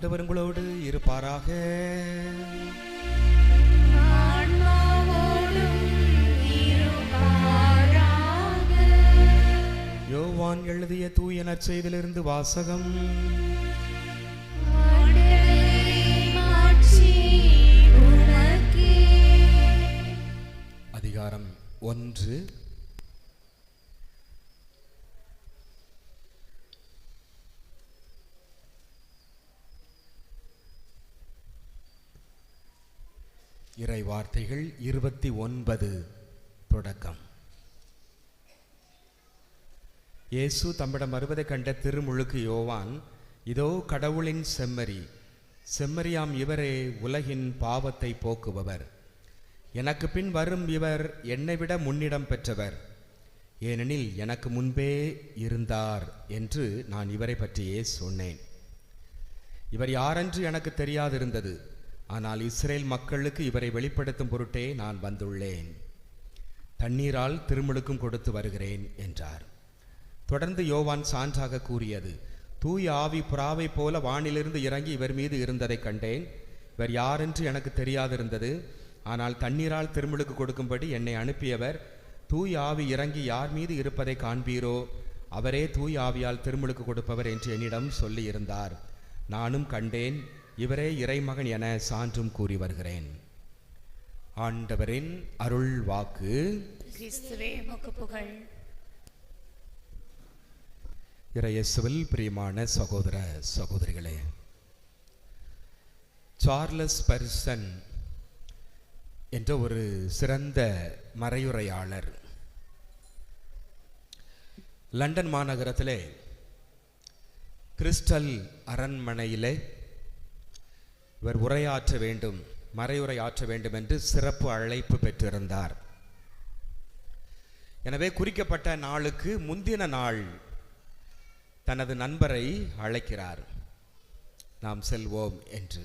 ஆண்டவர் உங்களோடு இருப்பாராக. யோவான் எழுதிய தூய நற்செய்தியிலிருந்து வாசகம். அதிகாரம் 1. இறை வார்த்தைகள் 29 தொடக்கம். இயேசு தம்மிடம் வருவதை கண்ட திருமுழுக்கு யோவான், இதோ கடவுளின் செம்மறி, செம்மறியாம் இவரே உலகின் பாவத்தை போக்குபவர். எனக்கு பின் வரும் இவர் என்னை விட முன்னிடம் பெற்றவர், ஏனெனில் எனக்கு முன்பே இருந்தார் என்று நான் இவரை பற்றியே சொன்னேன். இவர் யாரென்று எனக்கு தெரியாதிருந்தது, ஆனால் இஸ்ரேல் மக்களுக்கு இவரை வெளிப்படுத்தும் பொருட்டே நான் வந்துள்ளேன். தண்ணீரால் திருமுழுக்கும் கொடுத்து வருகிறேன் என்றார். தொடர்ந்து யோவான் சான்றாக கூறியது, தூய ஆவி புறாவை போல வானிலிருந்து இறங்கி இவர் மீது இருந்ததை கண்டேன். இவர் யாரென்று எனக்கு தெரியாதிருந்தது, ஆனால் தண்ணீரால் திருமுழுக்கு கொடுக்கும்படி என்னை அனுப்பியவர், தூய ஆவி இறங்கி யார் மீது இருப்பதை காண்பீரோ அவரே தூய ஆவியால் திருமுழுக்கு கொடுப்பவர் என்று என்னிடம் சொல்லி இருந்தார். நானும் கண்டேன், இவரே இறைமகன் என சான்றும் கூறி வருகிறேன். ஆண்டவரின் அருள் வாக்கு. கிறிஸ்துவே உமக்கு புகழ். இறையேசுவில் பிரியமான சகோதர சகோதரிகளே, சார்லஸ் ஸ்பர்ஜன் என்ற ஒரு சிறந்த மறையுரையாளர் லண்டன் மாநகரத்திலே கிறிஸ்டல் அரண்மனையிலே இவர் உரையாற்ற வேண்டும், மறையுரை ஆற்ற வேண்டும் என்று சிறப்பு அழைப்பு பெற்றிருந்தார். எனவே குறிக்கப்பட்ட நாளுக்கு முந்தின நாள் தனது நண்பரை அழைக்கிறார், நாம் செல்வோம் என்று.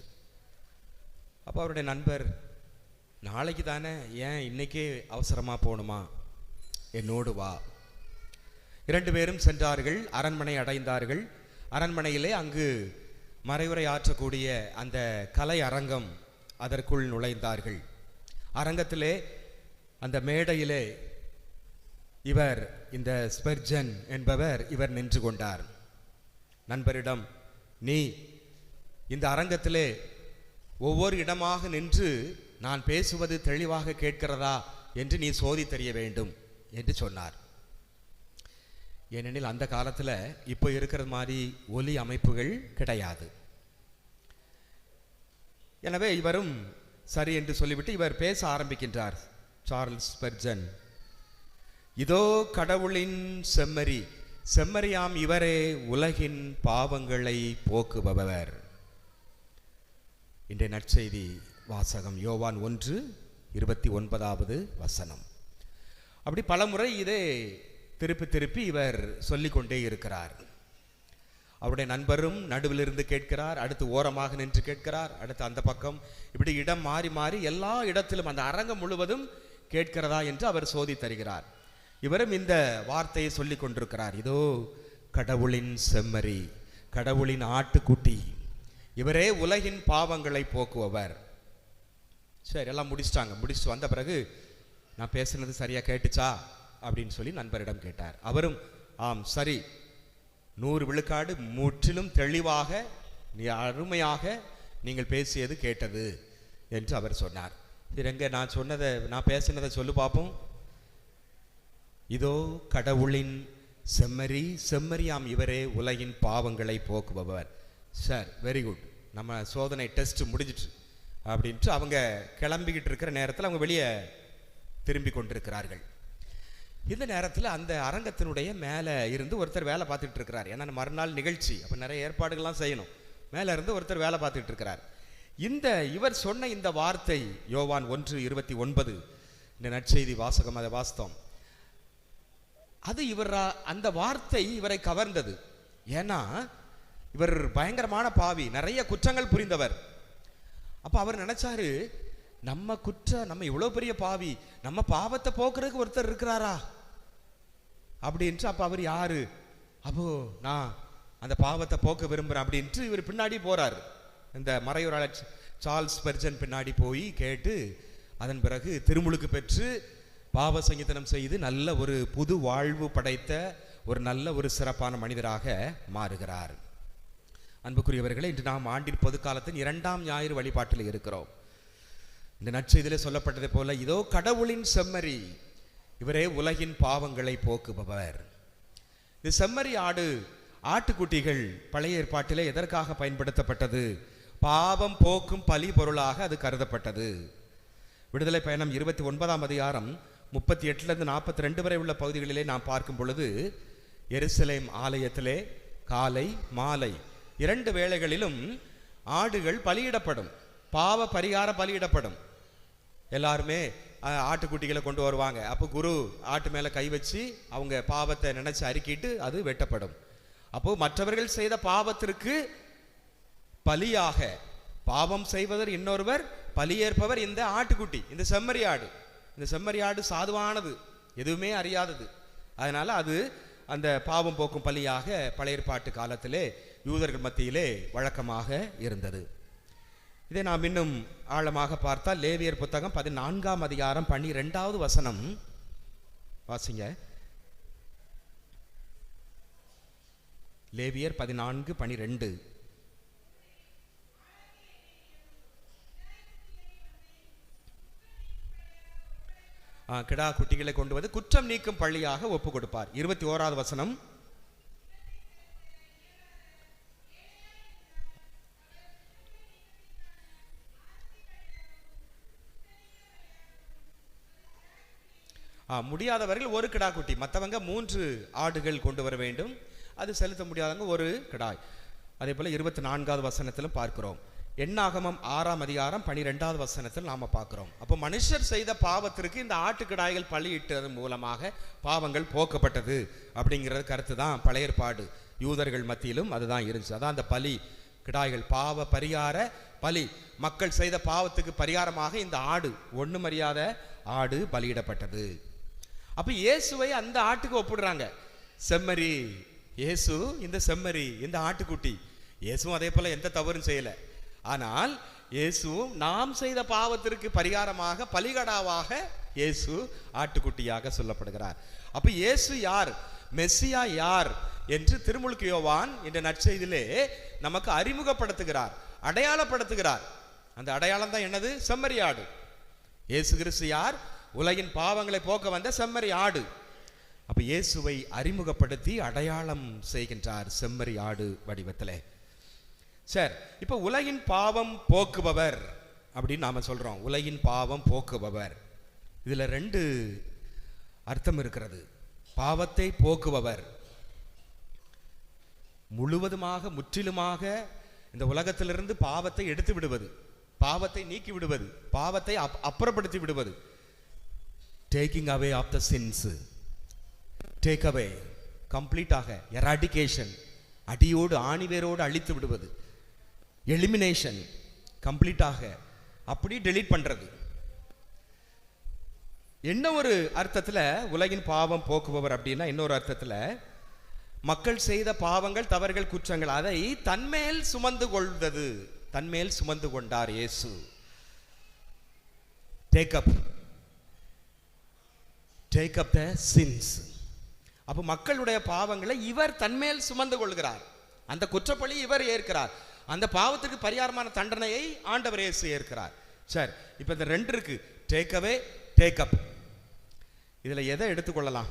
அப்போ அவருடைய நண்பர், நாளைக்கு தானே, ஏன் இன்னைக்கே அவசரமாக போகணுமா, என்னோடு வா. 2 பேரும் சென்றார்கள், அரண்மனை அடைந்தார்கள். அரண்மனையிலே அங்கு மறைவுரை ஆற்றக்கூடிய அந்த கலை அரங்கம், அதற்குள் நுழைந்தார்கள். அரங்கத்திலே அந்த மேடையிலே இவர், இந்த ஸ்பர்ஜன் என்பவர், இவர் நின்று கொண்டார். நண்பரிடம், நீ இந்த அரங்கத்திலே ஒவ்வொரு இடமாக நின்று நான் பேசுவது தெளிவாக கேட்கிறதா என்று நீ சோதி தெரிய வேண்டும் என்று சொன்னார். ஏனெனில் அந்த காலத்தில் இப்போ இருக்கிற மாதிரி ஒலி அமைப்புகள் கிடையாது. எனவே இவரும் சரி என்று சொல்லிவிட்டு இவர் பேச ஆரம்பிக்கின்றார். சார்ல்ஸ் ஸ்பர்ஜன், இதோ கடவுளின் செம்மறி, செம்மறியாம் இவரே உலகின் பாவங்களை போக்குபவர். இன்றைய நற்செய்தி வாசகம் யோவான் 1:29 வசனம். அப்படி பலமுறை இதே திருப்பி திருப்பி இவர் சொல்லிக்கொண்டே இருக்கிறார். அவருடைய நண்பரும் நடுவிலிருந்து கேட்கிறார், அடுத்து ஓரமாக நின்று கேட்கிறார், அடுத்து அந்த பக்கம், இப்படி இடம் மாறி மாறி எல்லா இடத்திலும் அந்த அரங்கம் முழுவதும் கேட்கிறதா என்று அவர் சோதி தருகிறார். இவரும் இந்த வார்த்தையை சொல்லி கொண்டிருக்கிறார், இதோ கடவுளின் செம்மறி, கடவுளின் ஆட்டுக்குட்டி, இவரே உலகின் பாவங்களை போக்குபவர். சரி, எல்லாம் முடிச்சுட்டு வந்த பிறகு, நான் பேசுனது சரியா கேட்டுச்சா அப்படின்னு சொல்லி நண்பரிடம் கேட்டார். அவரும், ஆம் சரி, 100 விழுக்காடு முற்றிலும் தெளிவாக, அருமையாக நீங்கள் பேசியது கேட்டது என்று அவர் சொன்னார். எங்க நான் பேசினதை சொல்லு பார்ப்போம். இதோ கடவுளின் செம்மறி, செம்மறியாம் இவரே உலகின் பாவங்களை போக்குபவர். சார், வெரி குட், நம்ம சோதனை டெஸ்ட் முடிஞ்சிட்டு அப்படின்ட்டு அவங்க கிளம்பிக்கிட்டு இருக்கிற நேரத்தில் அவங்க வெளியே திரும்பி கொண்டிருக்கிறார்கள். இந்த நேரத்தில் அந்த அரங்கத்தினுடைய மேலே இருந்து ஒருத்தர் வேலை பார்த்துட்டு இருக்கிறார். ஏன்னா மறுநாள் நிகழ்ச்சி, அப்போ நிறைய ஏற்பாடுகள்லாம் செய்யணும். மேலே இருந்து ஒருத்தர் வேலை பார்த்துட்டு இருக்கிறார். இவர் சொன்ன இந்த வார்த்தை யோவான் 1:29 இந்த நற்செய்தி வாசகம், அதை வாஸ்தவம். அது அந்த வார்த்தை இவரை கவர்ந்தது. ஏன்னா இவர் பயங்கரமான பாவி, நிறைய குற்றங்கள் புரிந்தவர். அப்போ அவர் நினைச்சாரு, நம்ம இவ்வளவு பெரிய பாவி, நம்ம பாவத்தை போக்குறதுக்கு ஒருத்தர் இருக்கிறாரா அப்படின்ட்டு. அப்ப அவர் யாரு? அப்போ நான் அந்த பாவத்தை போக்க விரும்புகிறேன் அப்படின்ட்டு இவர் பின்னாடி போறாரு. இந்த மறையுறாளர் சார்ல்ஸ் ஸ்பர்ஜன் பின்னாடி போய் கேட்டு அதன் பிறகு திருமுழுக்கு பெற்று பாவ சங்கீதனம் செய்து நல்ல ஒரு புது வாழ்வு படைத்த ஒரு நல்ல ஒரு சிறப்பான மனிதராக மாறுகிறார். அன்புக்குரியவர்களே, இன்று நாம் ஆண்டின் பொதுக்காலத்தின் 2ஆம் ஞாயிறு வழிபாட்டில் இருக்கிறோம். இந்த நற்செய்தியிலே சொல்லப்பட்டதை போல இதோ கடவுளின் செம்மறி, இவரே உலகின் பாவங்களை போக்குபவர். இந்த செம்மறி ஆட்டுக்குட்டிகள் பழைய ஏற்பாட்டிலே எதற்காக பயன்படுத்தப்பட்டது? பாவம் போக்கும் பலி பொருளாக அது கருதப்பட்டது. விடுதலை பயணம் 29ஆம் அதிகாரம் 38லிருந்து 42 வரை உள்ள பகுதிகளிலே நாம் பார்க்கும் பொழுது, எருசலேம் ஆலயத்திலே காலை மாலை 2 வேளைகளிலும் ஆடுகள் பலியிடப்படும், பாவ பரிகார பலியிடப்படும். எல்லாருமே ஆட்டுக்குட்டிகளை கொண்டு வருவாங்க. அப்போ குரு ஆட்டு மேலே கை வச்சு அவங்க பாவத்தை நினைச்சு அறிக்கிட்டு அது வெட்டப்படும். அப்போ மற்றவர்கள் செய்த பாவத்திற்கு பலியாக, பாவம் செய்வதர் இன்னொருவர், பலியேற்பவர் இந்த ஆட்டுக்குட்டி, இந்த செம்மறி ஆடு. இந்த செம்மறி ஆடு சாதுவானது, எதுவுமே அறியாதது. அதனால அது அந்த பாவம் போக்கும் பலியாக பழைய ஏற்பாட்டு காலத்திலே யூதர்கள் மத்தியிலே வழக்கமாக இருந்தது. இதை நாம் இன்னும் ஆழமாக பார்த்தால் லேவியர் புத்தகம் 14ஆம் அதிகாரம் 12வது வசனம் வாசிங்க. லேவியர் 14:12. கிடா குட்டிகளை கொண்டு வந்து குற்றம் நீக்கும் பள்ளியாக ஒப்பு கொடுப்பார். 21வது வசனம். முடியாதவர்கள் ஒரு கிடா குட்டி, மற்றவங்க 3 ஆடுகள் கொண்டு வர வேண்டும். அது செலுத்த முடியாதவங்க ஒரு கிடாய். அதே போல 24வது வசனத்திலும் பார்க்கிறோம். எண்ணாகமம் 6ஆம் அதிகாரம் 12வது வசனத்தில் நாம பார்க்கிறோம். அப்போ மனுஷர் செய்த பாவத்திற்கு இந்த ஆட்டுக்கிடாய்கள் பலியிட்டது மூலமாக பாவங்கள் போக்கப்பட்டது அப்படிங்கிறது கருத்து தான் பழைய ஏற்பாடு யூதர்கள் மத்தியிலும் அதுதான் இருந்துச்சு. அதான் அந்த பலி கிடாய்கள், பாவ பரிகார பலி. மக்கள் செய்த பாவத்துக்கு பரிகாரமாக இந்த ஆடு, ஒண்ணும் அறியாத ஆடு பலியிடப்பட்டது. அப்ப இயேசுவை அந்த ஆட்டுக்கு ஒப்பிடுறாங்க. செம்மறி இயேசு, இந்த செம்மறி, இந்த ஆட்டுக்குட்டி. இயேசுவும் அதே போல எந்த தவறும் செய்யல. ஆனால் இயேசுவும் நாம் செய்த பாவத்திற்கு பரிகாரமாக பலிகடாவாக இயேசு ஆட்டுக்குட்டியாக சொல்லப்படுகிறார். அப்ப இயேசு யார், மெஸ்ஸியா யார் என்று திருமுழுக்கு யோவான் இந்த நற்செய்தியிலே நமக்கு அறிமுகப்படுத்துகிறார், அடையாளப்படுத்துகிறார். அந்த அடையாளம் தான் என்னது? செம்மறி ஆடு. இயேசு கிறிஸ்து யார்? உலகின் பாவங்களை போக்க வந்த செம்மறி ஆடு. அப்ப இயேசுவை அறிமுகப்படுத்தி அடையாளம் செய்கின்றார் செம்மறி ஆடு வடிவத்திலே. சரி, இப்ப உலகின் பாவம் போக்குபவர் அப்படின்னு நாம சொல்றோம். உலகின் பாவம் போக்குபவர், இதுல 2 அர்த்தம் இருக்கிறது. பாவத்தை போக்குபவர், முழுவதுமாக முற்றிலுமாக இந்த உலகத்திலிருந்து பாவத்தை எடுத்து விடுவது, பாவத்தை நீக்கி விடுவது, பாவத்தை அப்புறப்படுத்தி விடுவது. Taking away of the sins, take away, கம்ப்ளீட்டாக எராடிகேஷன், அடியோடு ஆணிவேரோடு அழித்து விடுவது. எலிமினேஷன், கம்ப்ளீட்டாக அப்படி டெலீட் பண்றது. என்ன ஒரு அர்த்தத்துல உலகின் பாவம் போக்குபவர் அப்படின்னா, இன்னொரு அர்த்தத்துல மக்கள் செய்த பாவங்கள், தவறுகள், குற்றங்கள் அதை தன்மேல் சுமந்து கொள்வது. தன்மேல் சுமந்து கொண்டார் இயேசு. டேக் அப் த சின்ஸ். அப்ப மக்களுடைய பாவங்களை இவர் தன்மேல் சுமந்து கொள்கிறார். அந்த குற்றப்பழி இவர் ஏற்கிறார். அந்த பாவத்துக்கு பரிகாரமான தண்டனையை ஆண்டவர் இயேசு ஏற்கிறார். சரி, இப்ப இந்த 2 இருக்கு, டேக் அவே, டேக் அப். இதுல எதை எடுத்துக்கொள்ளலாம்?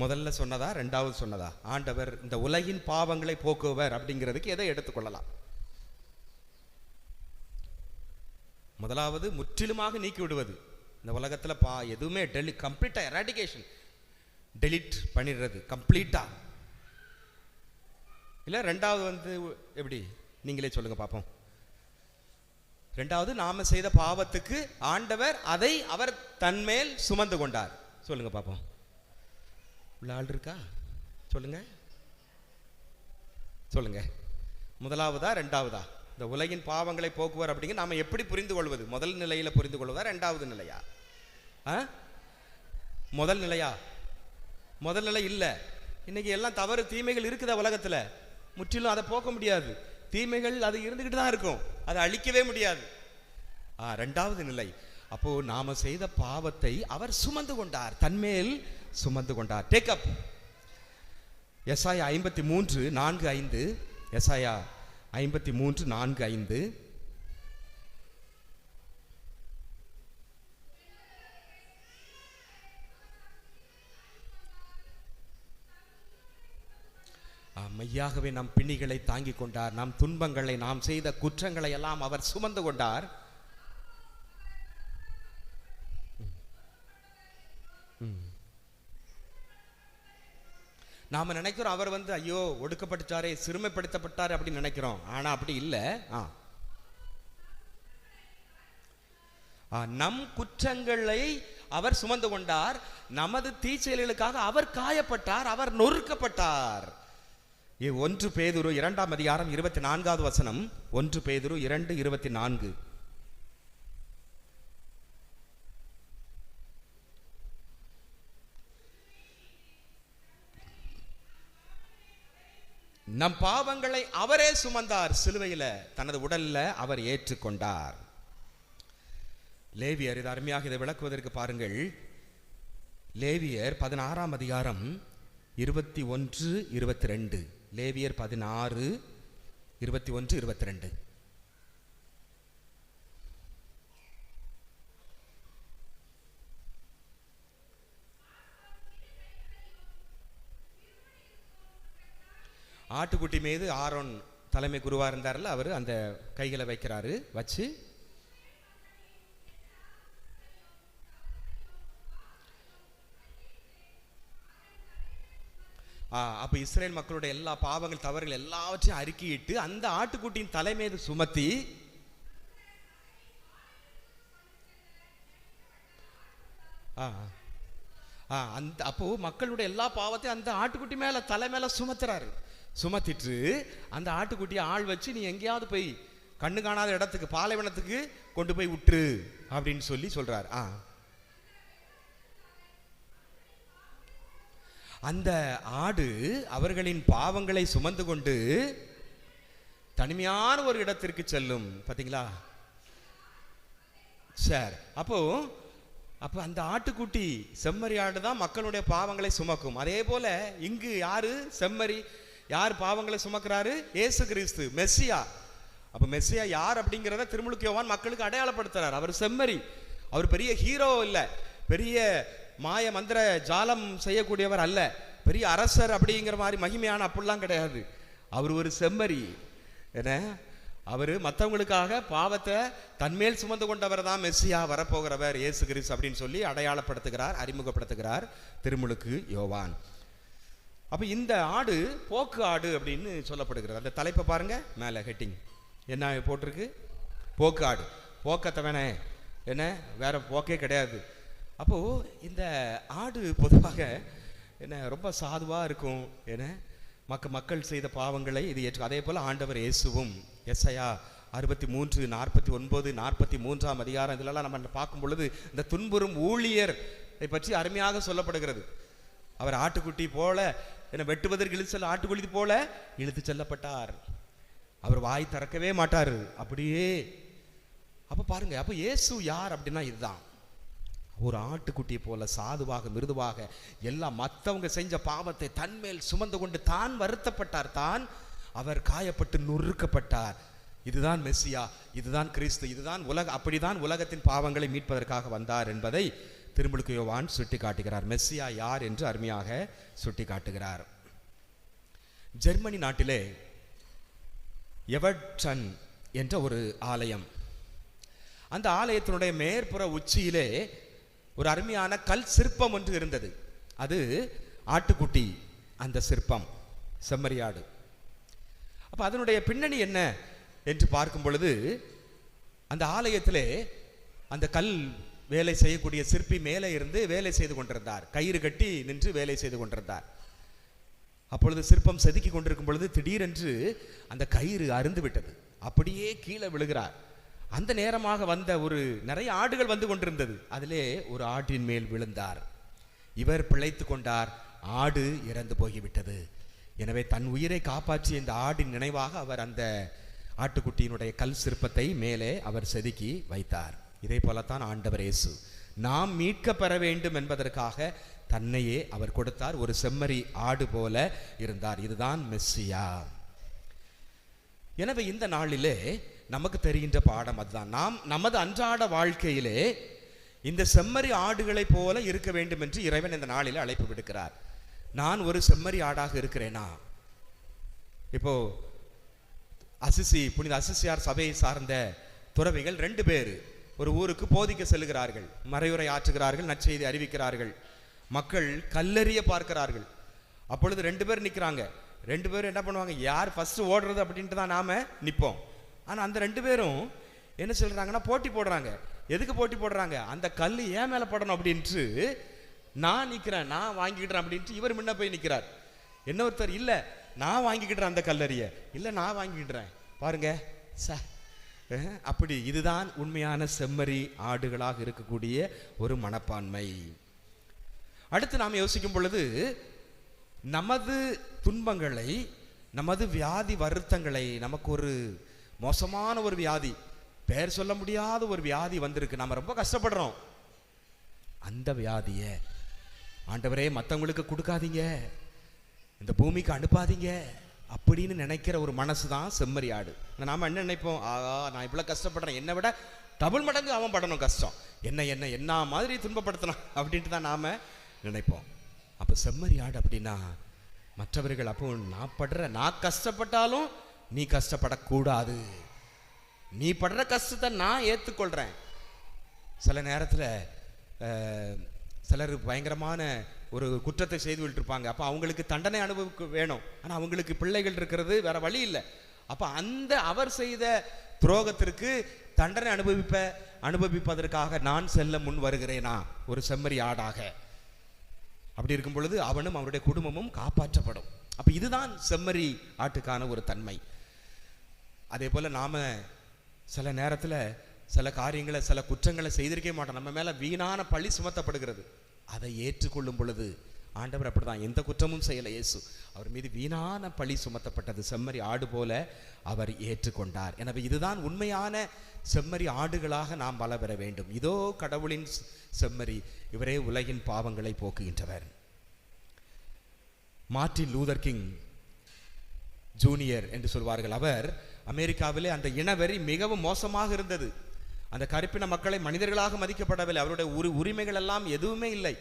முதல்ல சொன்னதா, 2வது சொன்னதா? ஆண்டவர் இந்த உலகின் பாவங்களை போக்குவர் அப்படிங்கிறதுக்கு எதை எடுத்துக்கொள்ளலாம்? முதலாவது முற்றிலுமாக நீக்கி விடுவது. இந்த உலகத்துல எதுவுமே கம்ப்ளீட்டா எராடிகேஷன், டெலிட் பண்ணிடுறது கம்ப்ளீட்டா. இல்ல 2வது எப்படி, நீங்களே சொல்லுங்க பாப்போம். 2வது, நாம செய்த பாவத்துக்கு ஆண்டவர் அதை அவர் தன்மேல் சுமந்து கொண்டார். சொல்லுங்க பாப்போம். உள்ள ஆள் இருக்கா? சொல்லுங்க சொல்லுங்க. முதலாவதா 2வதா? இந்த உலகின் பாவங்களை போக்குவர் அப்படிங்க நாம எப்படி புரிந்து கொள்வது? முதல் நிலையில புரிந்து கொள்வதா, 2வது நிலையா? முதல் நிலையா? முதல் நிலை இல்ல. இன்னைக்கு எல்லாம் தவறு தீமைகள் இருக்குதா உலகத்துல? முற்றிலும் அதை போக்க முடியாது. தீமைகள் அது இருந்துகிட்டு தான் இருக்கும், அதை அழிக்கவே முடியாது. ரெண்டாவது நிலை, அப்போ நாம செய்த பாவத்தை அவர் சுமந்து கொண்டார், தன்மேல் சுமந்து கொண்டார். Take up. எசாயா 53:4-5. எசாயா 53:4-5. மெய்யாகவே நம் பிணிகளை தாங்கிக் கொண்டார், நம் துன்பங்களை, நாம் செய்த குற்றங்களை எல்லாம் அவர் சுமந்து கொண்டார். நாம நினைக்கிறோம் அவர் ஐயோ ஒடுக்கப்பட்டாரே, சிறுமைப்படுத்தப்பட்டார் அப்படின்னு நினைக்கிறோம். ஆனா அப்படி இல்லை. நம் குற்றங்களை அவர் சுமந்து கொண்டார், நமது தீச்செயல்களுக்காக அவர் காயப்பட்டார், அவர் நொறுக்கப்பட்டார். 1 பேதுரு 2:24. 1 பேதுரு 2:24. நம் பாவங்களை அவரே சுமந்தார், சிலுவையில தனது உடல்ல அவர் ஏற்றுக்கொண்டார். லேவியர், இது அருமையாக இதை விளக்குவதற்கு பாருங்கள். லேவியர் 16:21-22. லேவியர் 16:21-22. ஆட்டுக்குட்டி மீது ஆரோன் தலைமை குருவா இருந்தார்ல, அவர் அந்த கைகளை வைக்கிறாரு, வச்சு அப்ப இஸ்ரேல் மக்களுடைய எல்லா பாவங்கள், தவறுகள் எல்லாவற்றையும் அறிக்கையிட்டு அந்த ஆட்டுக்குட்டியின் தலை மீது சுமத்தி அப்போ மக்களுடைய எல்லா பாவத்தையும் அந்த ஆட்டுக்குட்டி மேல தலை மேல சுமத்துறாரு. சுமத்திட்டு அந்த ஆட்டுக்குட்டியை ஆள் வச்சு நீ எங்கேயாவது போய் கண்ணு காணாத இடத்துக்கு, பாலைவனத்துக்கு கொண்டு போய் விட்டுரு அப்படின்னு சொல்றார். அந்த ஆடு அவர்களின் பாவங்களை சுமந்து கொண்டு தனிமையான ஒரு இடத்திற்கு செல்லும். பாத்தீங்களா? சரி, அப்போ அந்த ஆட்டுக்குட்டி செம்மறி ஆடு தான் மக்களுடைய பாவங்களை சுமக்கும். அதே போல இங்கு யாரு செம்மறி, யார் பாவங்களை சுமக்கிறாரு? இயேசு கிறிஸ்து, மெஸ்ஸியா. அப்ப மெஸ்ஸியா யார் அப்படிங்கிறத திருமுழுக்கு யோவான் மக்களுக்கு அடையாளப்படுத்துறார். அவர் செம்மறி, அவர் பெரிய ஹீரோ இல்ல, பெரிய மாய மந்திர ஜாலம் செய்யக்கூடியவர் அல்ல, பெரிய அரசர் அப்படிங்கிற மாதிரி மகிமையான அப்படிலாம் கிடையாது. அவர் ஒரு செம்மறி. என்ன, அவரு மற்றவங்களுக்காக பாவத்தை தன்மேல் சுமந்து கொண்டவர் தான் மெஸ்ஸியா, வரப்போகிறவர் இயேசு கிறிஸ்து அப்படின்னு சொல்லி அடையாளப்படுத்துகிறார், அறிமுகப்படுத்துகிறார் திருமுழுக்கு யோவான். அப்ப இந்த ஆடு போக்கு ஆடு அப்படின்னு சொல்லப்படுகிறது. அந்த தலைப்பை பாருங்க, மேல ஹெட்டிங் என்ன போட்டிருக்கு? போக்கு ஆடு. போக்கத்தை வேணே, என்ன வேற போக்கே கிடையாது. அப்போ இந்த ஆடு பொதுவாக என்ன ரொம்ப சாதுவா இருக்கும். என்ன மக்கள் செய்த பாவங்களை இது ஏற்று. அதே போல ஆண்டவர் இயேசுவும் எஸ்ஐயா 63, 49, 43 அதிகாரம் இதெல்லாம் நம்ம பார்க்கும் பொழுது இந்த துன்புறும் ஊழியர் பற்றி அருமையாக சொல்லப்படுகிறது. அவர் ஆட்டுக்குட்டி போல என்ன வெட்டுவதற்கு இழுத்து ஆட்டுக்குட்டி போல இழுத்து செல்லப்பட்டார். அவர் வாய் திறக்கவே மாட்டார் அப்படியே. அப்ப பாருங்க, அப்ப இயேசு யார் அப்படின்னா இதுதான், ஒரு ஆட்டுக்குட்டியை போல சாதுவாக மிருதுவாக எல்லாம் மற்றவங்க செஞ்ச பாவத்தை தன்மேல் சுமந்து கொண்டு தான் வருத்தப்பட்டார், தான் அவர் காயப்பட்டு நொறுக்கப்பட்டார். இதுதான் மெஸ்ஸியா, இதுதான் கிறிஸ்து, இதுதான் அப்படிதான் உலகத்தின் பாவங்களை மீட்பதற்காக வந்தார் என்பதை திருமுழுக்கு யோவான் சுட்டி காட்டுகிறார். மெஸ்ஸியா யார் என்று அருமையாக சுட்டி காட்டுகிறார். ஜெர்மனி நாட்டிலே எவர்டன் என்ற ஒரு ஆலயம், அந்த ஆலயத்தினுடைய மேற்புற உச்சியிலே ஒரு அருமையான கல் சிற்பம் ஒன்று இருந்தது. அது ஆட்டுக்குட்டி, அந்த சிற்பம் செம்மறியாடு. அப்ப அதனுடைய பின்னணி என்ன என்று பார்க்கும் பொழுது, அந்த ஆலயத்திலே அந்த கல் வேலை செய்யக்கூடிய சிற்பி மேலே இருந்து வேலை செய்து கொண்டிருந்தார், கயிறு கட்டி நின்று வேலை செய்து கொண்டிருந்தார். அப்பொழுது சிற்பம் செதுக்கி கொண்டிருக்கும் பொழுது திடீரென்று அந்த கயிறு அருந்து விட்டது, அப்படியே கீழே விழுகிறார். அந்த நேரமாக வந்த நிறைய ஆடுகள் வந்து கொண்டிருந்தது, அதிலே ஒரு ஆட்டின் மேல் விழுந்தார். இவர் பிழைத்து கொண்டார், ஆடு இறந்து போய்விட்டது. எனவே தன் உயிரை காப்பாற்றிய இந்த ஆடின் நினைவாக அவர் அந்த ஆட்டுக்குட்டியினுடைய கல் சிற்பத்தை மேலே அவர் செதுக்கி வைத்தார். இதே போலத்தான் ஆண்டவர் இயேசு நாம் மீட்க பெற வேண்டும் என்பதற்காக தன்னையே அவர் கொடுத்தார். ஒரு செம்மறி ஆடு போல இருந்தார். இதுதான் மெஸ்ஸியா. எனவே இந்த நாளிலே நமக்கு தெரிகின்ற பாடம் அதுதான். நாம் நமது அன்றாட வாழ்க்கையிலே இந்த செம்மறி ஆடுகளை போல இருக்க வேண்டும் என்று இறைவன் இந்த நாளிலே அழைப்பு விடுக்கிறார். நான் ஒரு செம்மறி ஆடாக இருக்கிறேனா? இப்போ புனித அசிசியார் சபையை சார்ந்த துறவிகள் 2 பேர் ஒரு ஊருக்கு போதிக்க செல்கிறார்கள், மறையுரை ஆற்றுகிறார்கள், நற்செய்தி அறிவிக்கிறார்கள், மக்கள் கல்லெறிய பார்க்கிறார்கள். அப்பொழுது 2 பேர் நிற்கிறாங்க. 2 பேரும் என்ன பண்ணுவாங்க, யார் ஃபர்ஸ்ட் ஓடுறது அப்படின்ட்டு தான் நாம நிற்போம். ஆனால் அந்த 2 பேரும் என்ன சொல்றாங்கன்னா போட்டி போடுறாங்க. எதுக்கு போட்டி போடுறாங்க? அந்த கல் ஏன் மேலே படணும் அப்படின்ட்டு. நான் நிற்கிறேன், நான் வாங்கிக்கிட்டேன் அப்படின்ட்டு இவர் முன்ன போய் நிற்கிறார். இன்னொருத்தர் இல்லை, நான் வாங்கிக்கிட்டேன் அந்த கல்லறிய, இல்லை நான் வாங்கிக்கிட்டேன் பாருங்க சார். அப்படி இதுதான் உண்மையான செம்மறி ஆடுகளாக இருக்கக்கூடிய ஒரு மனப்பான்மை. அடுத்து நாம் யோசிக்கும் பொழுது நமது துன்பங்களை, நமது வியாதி வருத்தங்களை, நமக்கு ஒரு மோசமான ஒரு வியாதி, பெயர் சொல்ல முடியாத ஒரு வியாதி வந்திருக்கு, நம்ம ரொம்ப கஷ்டப்படுறோம். அந்த வியாதியை ஆண்டவரே மற்றவங்களுக்கு கொடுக்காதீங்க, இந்த பூமிக்கு அனுப்பாதீங்க அப்படின்னு நினைக்கிற ஒரு மனசு தான் செம்மறி ஆடு. நாம என்ன நினைப்போம், நான் இவ்வளவு கஷ்டப்படுறேன், என்னை விட டபுள் மடங்கு அவன் படணும் கஷ்டம், என்ன மாதிரி துன்பப்படுத்தலாம் அப்படின்ட்டு தான் நாம நினைப்போம். அப்போ செம்மறி ஆடு அப்படின்னா மற்றவர்கள், அப்போ நான் கஷ்டப்பட்டாலும் நீ கஷ்டப்படக்கூடாது, நீ படுற கஷ்டத்தை நான் ஏற்றுக்கொள்கிறேன். சில நேரத்தில் சிலர் பயங்கரமான ஒரு குற்றத்தை செய்து விட்டுருப்பாங்க. அப்போ அவங்களுக்கு தண்டனை அனுபவிக்க வேணும், ஆனால் அவங்களுக்கு பிள்ளைகள் இருக்கிறது, வேற வழி இல்லை. அப்போ அந்த அவர் செய்த துரோகத்திற்கு தண்டனை அனுபவிப்பதற்காக நான் செல்ல முன் வருகிறேனா ஒரு செம்மறி ஆடாக? அப்படி இருக்கும் பொழுது அவனும் அவருடைய குடும்பமும் காப்பாற்றப்படும். அப்போ இதுதான் செம்மறி ஆட்டுக்கான ஒரு தன்மை. அதே போல் நாம சில நேரத்தில் சில காரியங்களை, சில குற்றங்களை செய்திருக்கே மாட்டோம், நம்ம மேலே வீணான பழி சுமத்தப்படுகிறது. அதை ஏற்றுக்கொள்ளும் பொழுது ஆண்டவர் அப்படிதான், எந்த குற்றமும் செய்யலை இயேசு, அவர் மீது வீணான பழி சுமத்தப்பட்டது, செம்மறி ஆடு போல அவர் ஏற்றுக்கொண்டார். எனவே இதுதான் உண்மையான செம்மறி ஆடுகளாக நாம் வள பெற வேண்டும். இதோ கடவுளின் செம்மறி, இவரே உலகின் பாவங்களை போக்குகின்றவர். மார்ட்டின் லூதர் கிங் ஜூனியர் என்று சொல்வார்கள். அவர் அமெரிக்காவிலே அந்த இனவெறி மிகவும் மோசமாக இருந்தது. அந்த கருப்பின மக்களை மனிதர்களாக மதிக்கப்படவில்லை, அவருடைய உரிமைகள் எல்லாம் எதுவுமே இல்லை.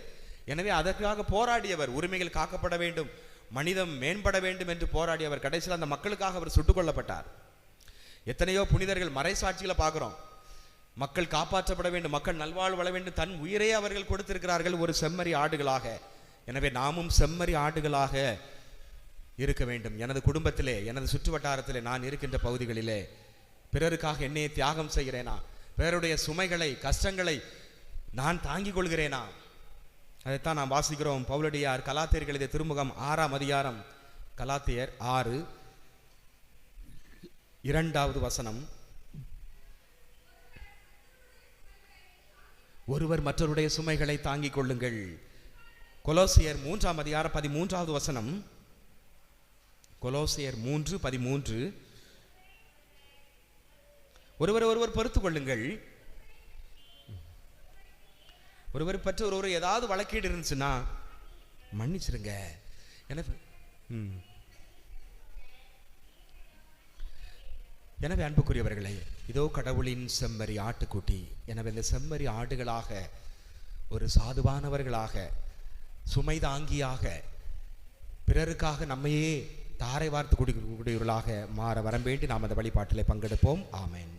எனவே அதற்காக போராடியவர், உரிமைகள் காக்கப்பட வேண்டும், மனிதம் மேம்பட வேண்டும் என்று போராடியவர். கடைசியில் அந்த மக்களுக்காக அவர் சுட்டுக் கொல்லப்பட்டார். எத்தனையோ புனிதர்கள் மறைசாட்சிகளை பார்க்கிறோம், மக்கள் காப்பாற்றப்பட வேண்டும், மக்கள் நல்வாழ்வு வள வேண்டும், தன் உயிரை அவர்கள் கொடுத்திருக்கிறார்கள் ஒரு செம்மறி ஆடுகளாக. எனவே நாமும் செம்மறி ஆடுகளாக இருக்க வேண்டும். எனது குடும்பத்திலே, எனது சுற்று வட்டாரத்திலே, நான் இருக்கின்ற பகுதிகளிலே பிறருக்காக என்னையை தியாகம் செய்கிறேனா? பிறருடைய சுமைகளை, கஷ்டங்களை நான் தாங்கிக் கொள்கிறேனா? அதைத்தான் நாம் வாசிக்கிறோம். பவுலடியார் கலாத்தியர் எழுதிய திருமுகம் 6ஆம் அதிகாரம், கலாத்தியர் 6:2 ஒருவர் மற்றவருடைய சுமைகளை தாங்கிக் கொள்ளுங்கள். கொலோசியர் 3ஆம் அதிகாரம் 13 கொலோசியர் 3:13 ஒருவர் பொறுத்துக் கொள்ளுங்கள். ஒருவர் பற்றி ஒருவர் ஏதாவது வழக்கீடு இருந்துச்சுன்னா மன்னிச்சிருங்க. எனவே அன்புக்குரியவர்களே, இதோ கடவுளின் செம்மறி ஆட்டுக்குட்டி. எனவே இந்த செம்மறி ஆடுகளாக, ஒரு சாதுவானவர்களாக, சுமை தாங்கியாக, பிறருக்காக நம்மையே தாரை வார்த்து குடிக்கூடியவர்களாக மாற வரம் வேண்டி நாம் அந்த வழிபாட்டிலே பங்கெடுப்போம். ஆமென்.